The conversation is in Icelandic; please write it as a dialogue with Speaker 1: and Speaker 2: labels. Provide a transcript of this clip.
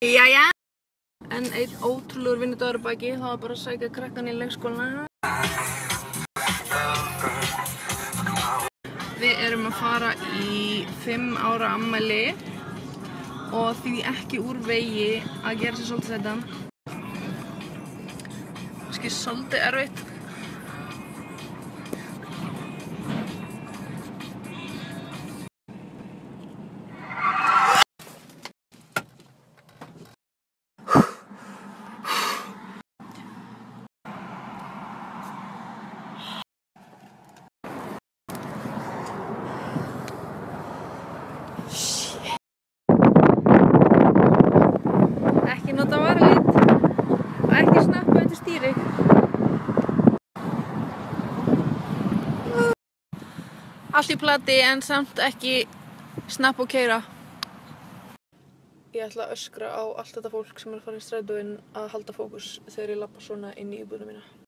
Speaker 1: Jæja. En einn ótrúlegur vinnudagur að baki, það var bara að sækja krakkan í leikskólana. Við erum að fara í 5 ára afmæli og því ekki úr vegi að gera sér svolítið þetta. Kannski svolítið erfitt. Ekki nota varalít og ekki snappa undir stýri. Allt í plati en samt ekki snappa og keyra. Ég ætla að öskra á allt þetta fólk sem er að fara í strætóinn að halda fókus þegar ég labba svona inn í íbúðina mína.